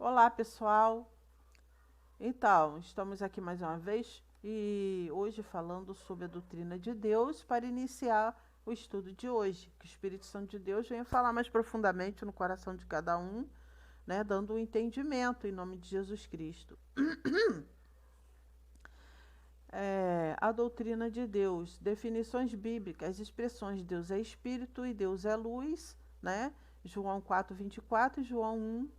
Olá, pessoal. Então, estamos aqui mais uma vez e hoje falando sobre a doutrina de Deus para iniciar o estudo de hoje. Que o Espírito Santo de Deus venha falar mais profundamente no coração de cada um, né, dando um entendimento em nome de Jesus Cristo. A doutrina de Deus, definições bíblicas, expressões Deus é Espírito e Deus é luz, né? João 4:24 e João 1,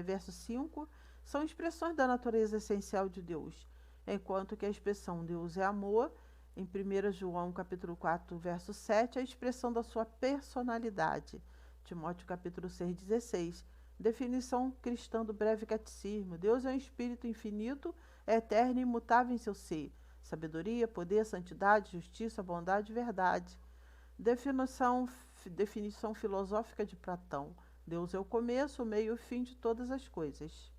verso 5, são expressões da natureza essencial de Deus, enquanto que a expressão Deus é amor, em 1 João capítulo 4, verso 7, é a expressão da sua personalidade. Timóteo capítulo 6:16. Definição cristã do breve catecismo. Deus é um espírito infinito, é eterno e imutável em seu ser. Sabedoria, poder, santidade, justiça, bondade e verdade. Definição, definição filosófica de Platão. Deus é o começo, o meio e o fim de todas as coisas.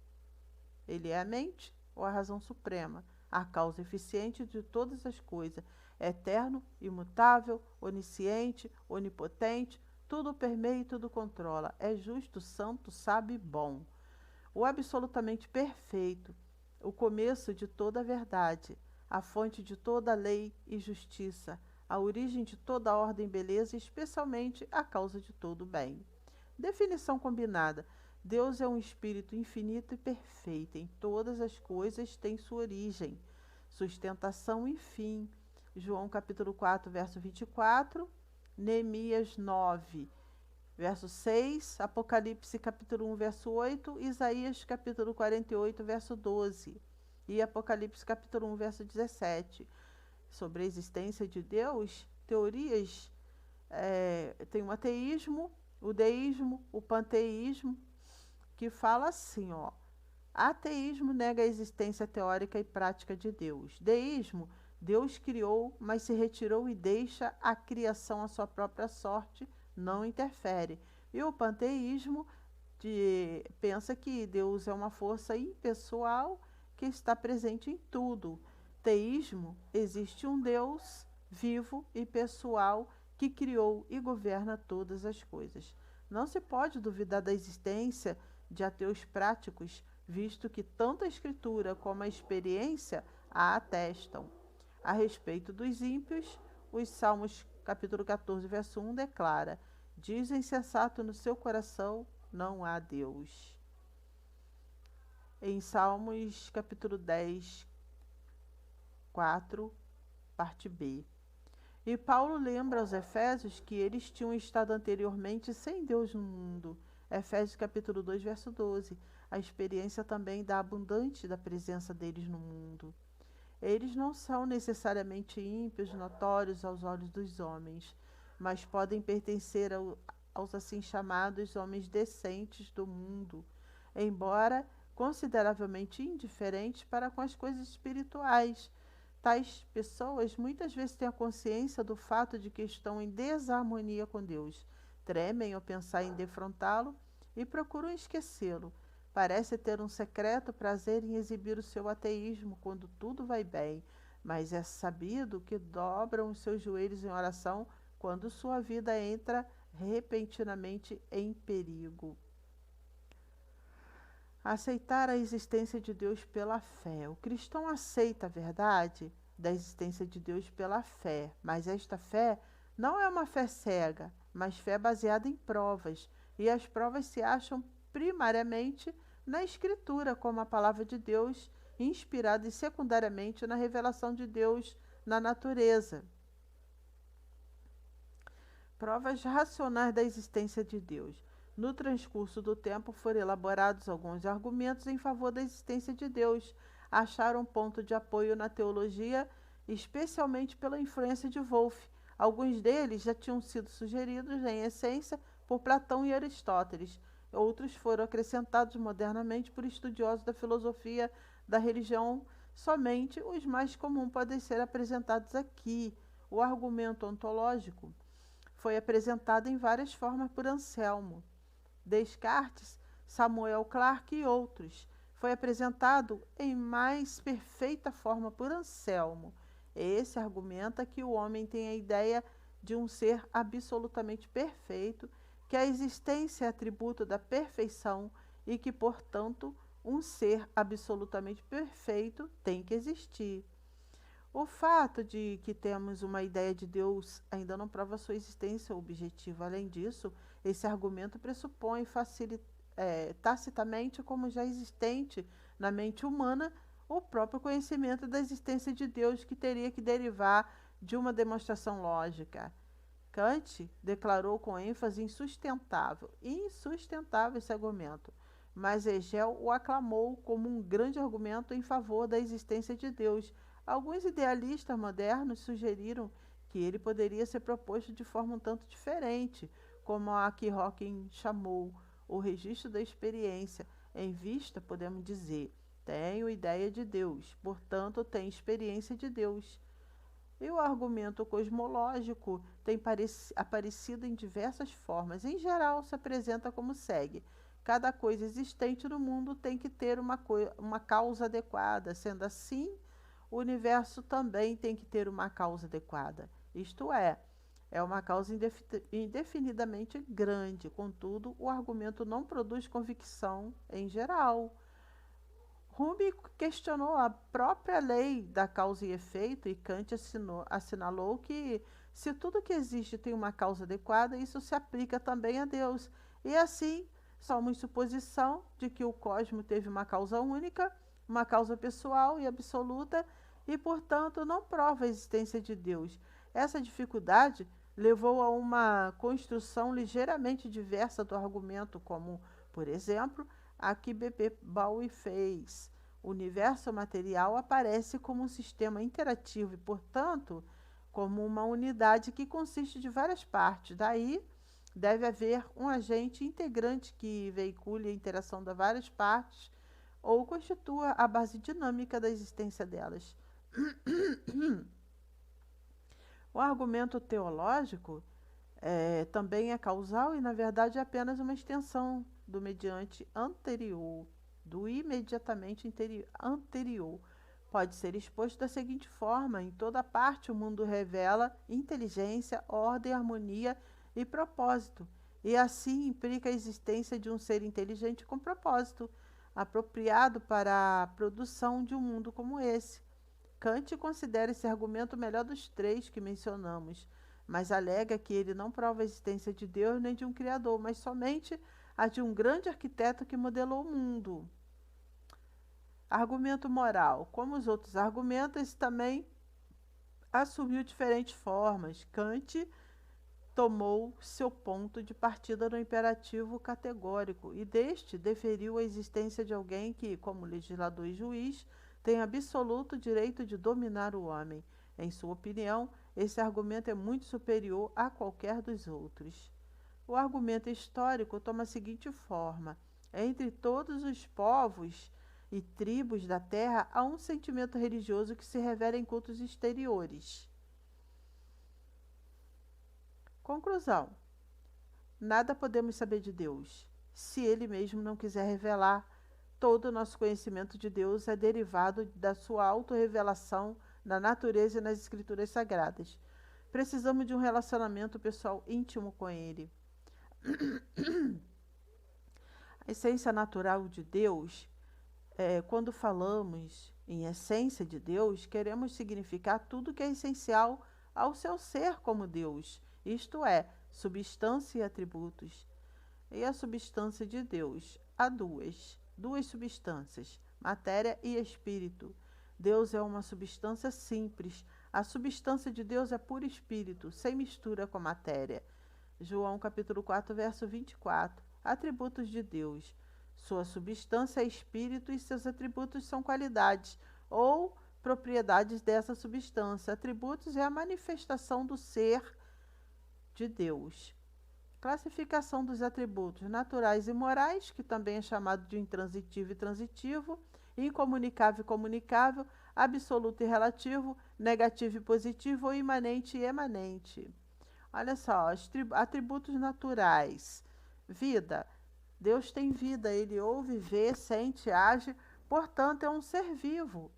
Ele é a mente ou a razão suprema, a causa eficiente de todas as coisas. É eterno, imutável, onisciente, onipotente, tudo permeia e tudo controla. É justo, santo, sábio e bom. O absolutamente perfeito, o começo de toda a verdade, a fonte de toda a lei e justiça, a origem de toda a ordem e beleza, e especialmente a causa de todo o bem. Definição combinada. Deus é um espírito infinito e perfeito. Em todas as coisas tem sua origem, sustentação e fim. João capítulo 4, verso 24, Neemias 9, verso 6, Apocalipse capítulo 1, verso 8, Isaías capítulo 48, verso 12 e Apocalipse capítulo 1, verso 17. Sobre a existência de Deus, teorias, tem o ateísmo, o deísmo, o panteísmo, que fala assim, ó. Ateísmo nega a existência teórica e prática de Deus. Deísmo, Deus criou, mas se retirou e deixa a criação à sua própria sorte, não interfere. E o panteísmo pensa que Deus é uma força impessoal que está presente em tudo. Teísmo, existe um Deus vivo e pessoal que criou e governa todas as coisas. Não se pode duvidar da existência de ateus práticos, visto que tanto a escritura como a experiência a atestam. A respeito dos ímpios, os Salmos capítulo 14, verso 1 declara: diz o insensato no seu coração, não há Deus. Em Salmos capítulo 10, 4, parte B. E Paulo lembra aos Efésios que eles tinham estado anteriormente sem Deus no mundo. Efésios capítulo 2, verso 12. A experiência também da abundante da presença deles no mundo. Eles não são necessariamente ímpios, notórios aos olhos dos homens, mas podem pertencer aos assim chamados homens decentes do mundo, embora consideravelmente indiferentes para com as coisas espirituais. Tais pessoas muitas vezes têm a consciência do fato de que estão em desarmonia com Deus, tremem ao pensar em defrontá-lo e procuram esquecê-lo. Parece ter um secreto prazer em exibir o seu ateísmo quando tudo vai bem, mas é sabido que dobram os seus joelhos em oração quando sua vida entra repentinamente em perigo. Aceitar a existência de Deus pela fé. O cristão aceita a verdade da existência de Deus pela fé, mas esta fé não é uma fé cega, mas fé baseada em provas, e as provas se acham primariamente na Escritura, como a palavra de Deus, inspirada e secundariamente na revelação de Deus na natureza. Provas racionais da existência de Deus. No transcurso do tempo foram elaborados alguns argumentos em favor da existência de Deus. Acharam ponto de apoio na teologia, especialmente pela influência de Wolff. Alguns deles já tinham sido sugeridos, em essência, por Platão e Aristóteles. Outros foram acrescentados modernamente por estudiosos da filosofia da religião. Somente os mais comuns podem ser apresentados aqui. O argumento ontológico foi apresentado em várias formas por Anselmo, Descartes, Samuel Clarke e outros. Foi apresentado em mais perfeita forma por Anselmo. Esse argumenta que o homem tem a ideia de um ser absolutamente perfeito, que a existência é atributo da perfeição e que, portanto, um ser absolutamente perfeito tem que existir. O fato de que temos uma ideia de Deus ainda não prova sua existência objetiva. Além disso, esse argumento pressupõe tacitamente como já existente na mente humana o próprio conhecimento da existência de Deus, que teria que derivar de uma demonstração lógica. Kant declarou com ênfase insustentável esse argumento, mas Hegel o aclamou como um grande argumento em favor da existência de Deus. Alguns idealistas modernos sugeriram que ele poderia ser proposto de forma um tanto diferente, como a que Hawking chamou o registro da experiência. Em vista, podemos dizer, tenho ideia de Deus, portanto tenho experiência de Deus. E o argumento cosmológico tem aparecido em diversas formas. Em geral, se apresenta como segue: cada coisa existente no mundo tem que ter uma causa adequada. Sendo assim, o universo também tem que ter uma causa adequada. Isto é uma causa indefinidamente grande. Contudo, o argumento não produz convicção em geral. Hume questionou a própria lei da causa e efeito, e Kant assinalou que, se tudo que existe tem uma causa adequada, isso se aplica também a Deus. E assim, somos suposição de que o cosmos teve uma causa única, uma causa pessoal e absoluta, e, portanto, não prova a existência de Deus. Essa dificuldade levou a uma construção ligeiramente diversa do argumento, como, por exemplo, a que B.P. Bowie fez. O universo material aparece como um sistema interativo e, portanto, como uma unidade que consiste de várias partes. Daí, deve haver um agente integrante que veicule a interação das várias partes ou constitua a base dinâmica da existência delas. O argumento teológico também é causal e, na verdade, é apenas uma extensão do mediante anterior, do imediatamente anterior. Pode ser exposto da seguinte forma: em toda parte o mundo revela inteligência, ordem, harmonia e propósito, e assim implica a existência de um ser inteligente com propósito, apropriado para a produção de um mundo como esse. Kant considera esse argumento o melhor dos três que mencionamos, mas alega que ele não prova a existência de Deus nem de um Criador, mas somente a de um grande arquiteto que modelou o mundo. Argumento moral. Como os outros argumentos, esse também assumiu diferentes formas. Kant tomou seu ponto de partida no imperativo categórico e deste deferiu a existência de alguém que, como legislador e juiz, tem absoluto direito de dominar o homem. Em sua opinião, esse argumento é muito superior a qualquer dos outros. O argumento histórico toma a seguinte forma: entre todos os povos e tribos da terra há um sentimento religioso que se revela em cultos exteriores. Conclusão: nada podemos saber de Deus se Ele mesmo não quiser revelar. Todo o nosso conhecimento de Deus é derivado da sua autorrevelação na natureza e nas escrituras sagradas. Precisamos de um relacionamento pessoal íntimo com Ele. A essência natural de Deus, quando falamos em essência de Deus, queremos significar tudo que é essencial ao seu ser como Deus, isto é, substância e atributos. E a substância de Deus? Há duas substâncias, matéria e espírito. Deus é uma substância simples. A substância de Deus é puro espírito, sem mistura com a matéria. João capítulo 4, verso 24. Atributos de Deus. Sua substância é espírito e seus atributos são qualidades ou propriedades dessa substância. Atributos é a manifestação do ser de Deus. Classificação dos atributos naturais e morais, que também é chamado de intransitivo e transitivo, incomunicável e comunicável, absoluto e relativo, negativo e positivo ou imanente e emanente. Olha só, atributos naturais. Vida. Deus tem vida, ele ouve, vê, sente, age, portanto é um ser vivo.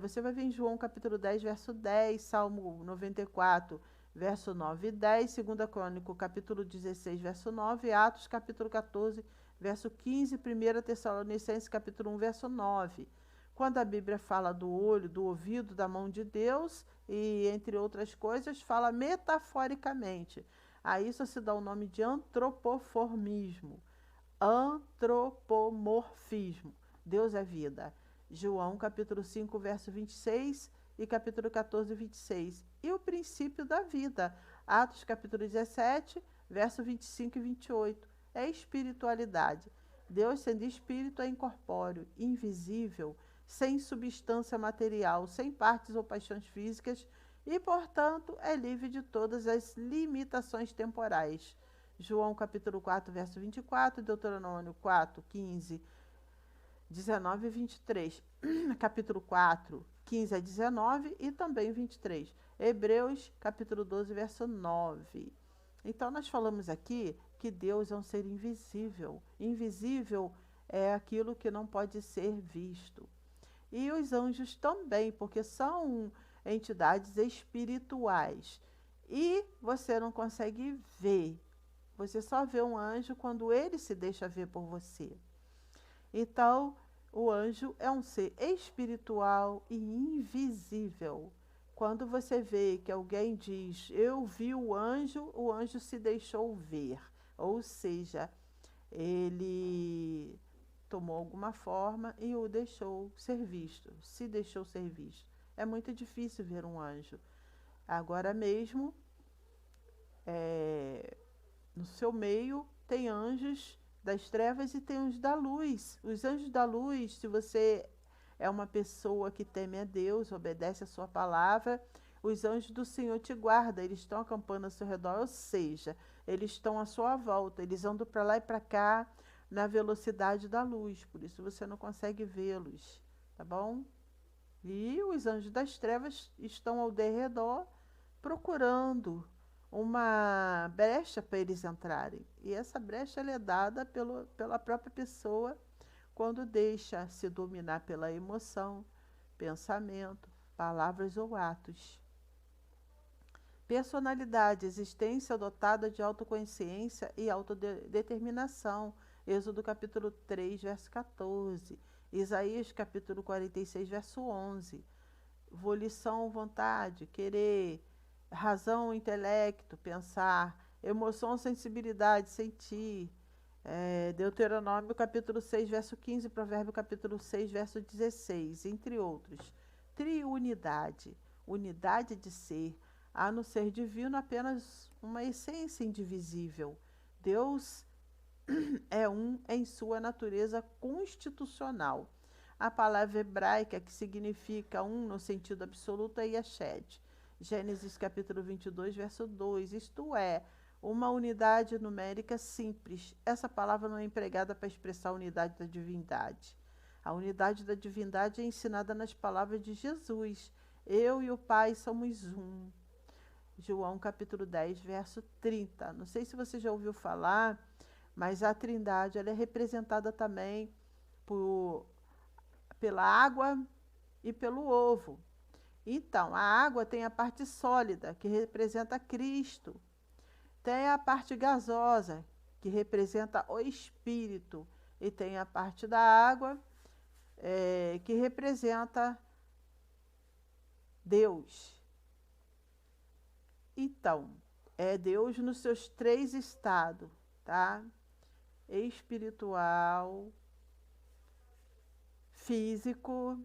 Você vai ver em João capítulo 10, verso 10, Salmo 94, verso 9 e 10, 2 Crônico, capítulo 16, verso 9, Atos, capítulo 14, verso 15, 1 Tessalonicenses, capítulo 1, verso 9. Quando a Bíblia fala do olho, do ouvido, da mão de Deus, e entre outras coisas, fala metaforicamente. A isso se dá o nome de antropoformismo. Antropomorfismo. Deus é vida. João, capítulo 5, verso 26 e capítulo 14, 26. E o princípio da vida. Atos, capítulo 17, verso 25 e 28. É espiritualidade. Deus, sendo espírito, é incorpóreo, invisível, sem substância material, sem partes ou paixões físicas e, portanto, é livre de todas as limitações temporais. João capítulo 4, verso 24, Deuteronômio 4, 15, 19 e 23. Capítulo 4, 15 a 19 e também 23. Hebreus capítulo 12, verso 9. Então, nós falamos aqui que Deus é um ser invisível. Invisível é aquilo que não pode ser visto. E os anjos também, porque são entidades espirituais. E você não consegue ver. Você só vê um anjo quando ele se deixa ver por você. Então, o anjo é um ser espiritual e invisível. Quando você vê que alguém diz, eu vi o anjo se deixou ver. Ou seja, ele tomou alguma forma e o deixou ser visto, se deixou ser visto. É muito difícil ver um anjo. Agora mesmo, no seu meio, tem anjos das trevas e tem os da luz. Os anjos da luz, se você é uma pessoa que teme a Deus, obedece a sua palavra, os anjos do Senhor te guardam, eles estão acampando ao seu redor, ou seja, eles estão à sua volta, eles andam para lá e para cá na velocidade da luz, por isso você não consegue vê-los, tá bom? E os anjos das trevas estão ao derredor procurando uma brecha para eles entrarem. E essa brecha ela é dada pela própria pessoa quando deixa se dominar pela emoção, pensamento, palavras ou atos. Personalidade, existência dotada de autoconsciência e autodeterminação. Êxodo capítulo 3, verso 14. Isaías capítulo 46, verso 11. Volição, vontade, querer, razão, intelecto, pensar, emoção, sensibilidade, sentir. Deuteronômio capítulo 6, verso 15, Provérbio capítulo 6, verso 16, entre outros. Triunidade, unidade de ser, há no ser divino apenas uma essência indivisível. Deus é um em sua natureza constitucional. A palavra hebraica que significa um no sentido absoluto é Yeshed. Gênesis capítulo 22, verso 2, isto é, uma unidade numérica simples. Essa palavra não é empregada para expressar a unidade da divindade. A unidade da divindade é ensinada nas palavras de Jesus. Eu e o Pai somos um. João capítulo 10, verso 30. Não sei se você já ouviu falar, mas a Trindade ela é representada também pela água e pelo ovo. Então, a água tem a parte sólida, que representa Cristo. Tem a parte gasosa, que representa o Espírito. E tem a parte da água, que representa Deus. Então, é Deus nos seus três estados, tá? Espiritual, físico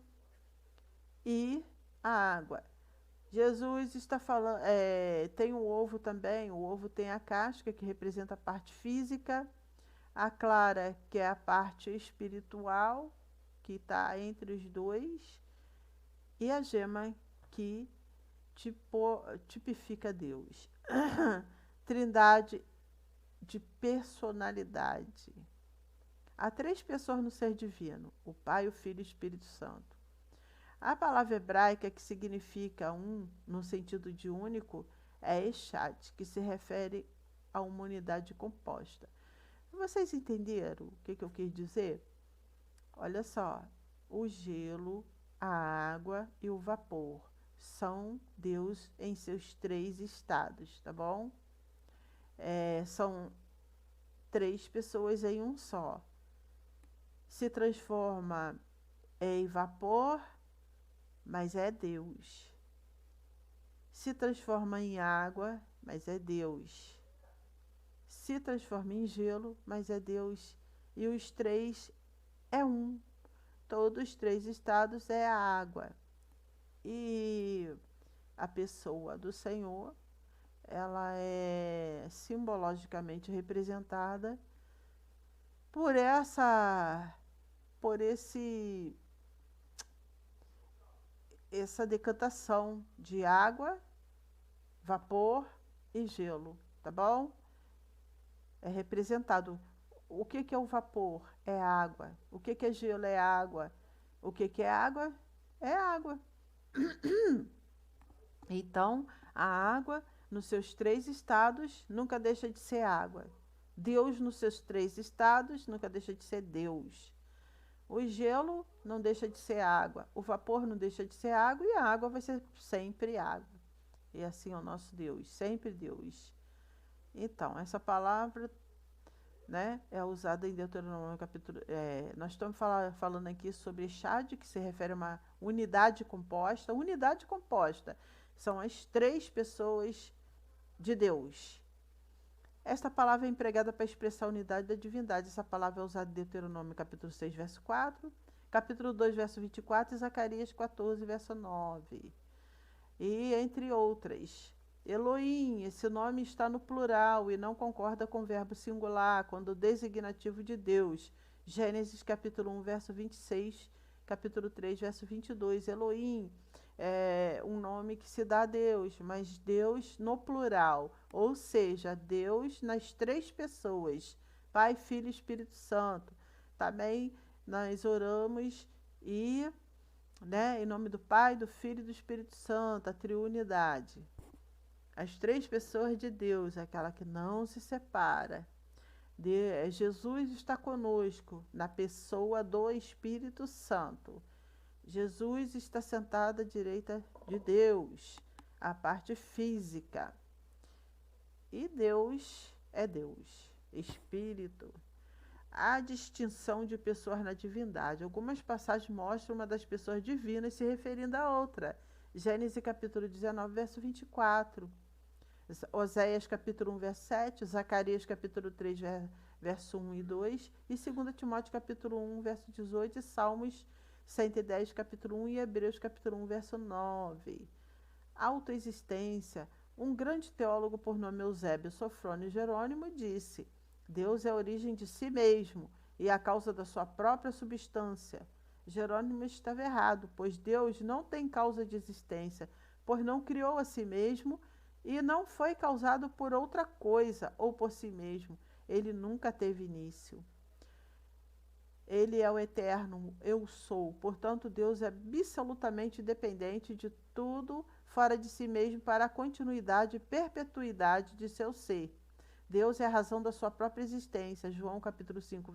e a água. Jesus está falando, tem o ovo também, o ovo tem a casca, que representa a parte física, a clara, que é a parte espiritual, que está entre os dois, e a gema, que tipifica Deus. Trindade de personalidade. Há três pessoas no ser divino, o Pai, o Filho e o Espírito Santo. A palavra hebraica que significa um, no sentido de único, é Echad, que se refere a uma unidade composta. Vocês entenderam o que eu quis dizer? Olha só, o gelo, a água e o vapor são Deus em seus três estados, tá bom? São três pessoas em um só. Se transforma em vapor, mas é Deus. Se transforma em água, mas é Deus. Se transforma em gelo, mas é Deus. E os três é um. Todos os três estados é a água. E a pessoa do Senhor, ela é simbologicamente representada por essa decantação de água, vapor e gelo, tá bom? É representado. O que é o vapor? É água. O que é gelo? É água. O que é água? É água. Então, a água, nos seus três estados, nunca deixa de ser água. Deus, nos seus três estados, nunca deixa de ser Deus. O gelo não deixa de ser água. O vapor não deixa de ser água. E a água vai ser sempre água. E assim é o nosso Deus, sempre Deus. Então, essa palavra, né, é usada em Deuteronômio capítulo. Nós estamos falando aqui sobre Chad, que se refere a uma unidade composta. Unidade composta são as três pessoas de Deus. Esta palavra é empregada para expressar a unidade da divindade. Essa palavra é usada em Deuteronômio capítulo 6, verso 4, capítulo 2, verso 24 e Zacarias 14, verso 9. E entre outras. Elohim, esse nome está no plural e não concorda com o verbo singular, quando o designativo de Deus. Gênesis capítulo 1, verso 26, capítulo 3, verso 22. Elohim é um nome que se dá a Deus, mas Deus no plural, ou seja, Deus nas três pessoas, Pai, Filho e Espírito Santo. Também nós oramos em nome do Pai, do Filho e do Espírito Santo, a triunidade. As três pessoas de Deus, aquela que não se separa. Jesus está conosco na pessoa do Espírito Santo. Jesus está sentado à direita de Deus, a parte física. E Deus é Deus, Espírito. Há distinção de pessoas na divindade. Algumas passagens mostram uma das pessoas divinas se referindo à outra. Gênesis capítulo 19, verso 24. Oséias capítulo 1, verso 7. Zacarias capítulo 3, verso 1 e 2. E 2 Timóteo capítulo 1, verso 18. E Salmos 110, capítulo 1. E Hebreus capítulo 1, verso 9. Autoexistência. Um grande teólogo por nome Eusébio Sofrônio Jerônimo disse: Deus é a origem de si mesmo e a causa da sua própria substância. Jerônimo estava errado, pois Deus não tem causa de existência, pois não criou a si mesmo e não foi causado por outra coisa ou por si mesmo. Ele nunca teve início. Ele é o eterno, eu sou. Portanto, Deus é absolutamente independente de tudo fora de si mesmo para a continuidade e perpetuidade de seu ser. Deus é a razão da sua própria existência. João capítulo 5,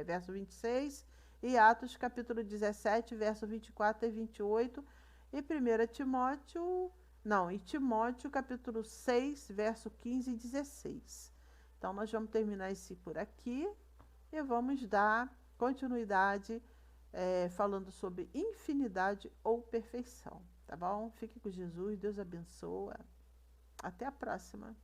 verso 26 e Atos capítulo 17, verso 24 e 28 e 1 Timóteo capítulo 6, verso 15 e 16. Então, nós vamos terminar esse por aqui e vamos dar continuidade falando sobre infinidade ou perfeição, tá bom? Fique com Jesus, Deus abençoa. Até a próxima.